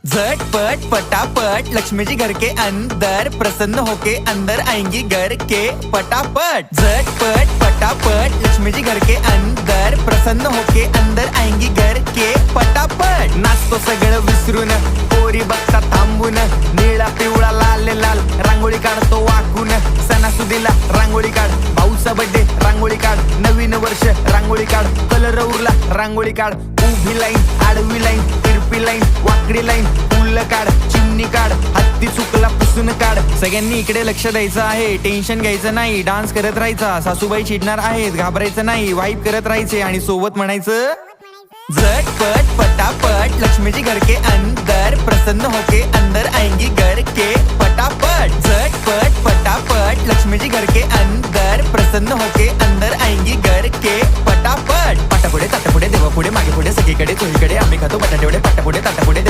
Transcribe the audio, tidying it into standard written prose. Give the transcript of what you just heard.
झटपट पटापट लक्ष्मी जी घर के अंदर प्रसन्न होके अंदर आएंगी घर के पटापट। झटपट पटापट लक्ष्मी जी घर के अंदर प्रसन्न होके अंदर आएंगी घर के पटापट। नाचतो सगळं विसरून पोरी बघता थांबून, निळा पिवळा लाल लाल रांगोळी काढतो वाकून। सणासुदीला रांगोळी काढ, भाऊचा बर्थडे रांगोळी काढ, नवीन वर्ष रांगोळी काढ, कलर उरला रांगोळी काढ। उभी लाईन, आडवी लाईन, तिरपी लाईन, वाकडी लाईन, फुल काढ, चिमणी काढ, हत्ती चुकला पुसून काढ। सगळ्यांनी इकडे लक्ष द्यायचं आहे, टेन्शन घ्यायचं नाही, डान्स करत राहायचा। सासूबाई चिडणार आहेत, घाबरायचं नाही, वाईब करत राहायचे आणि सोबत म्हणायचं झटपट पटापट लक्ष्मी जी घर के अंदर प्रसन्न होके अंदर आएंगी घर के पटापट। झटपट पटापट लक्ष्मी जी घर के अंदर प्रसन्न होके अंदर आएंगी घर के पटापट। पाटापुढे ताटापुढे देवापुढे मागे पुढे सगळीकडे चोहीकडे आम्ही खातो बटाटेवडे, पाटापुढे ताटापुढे देवा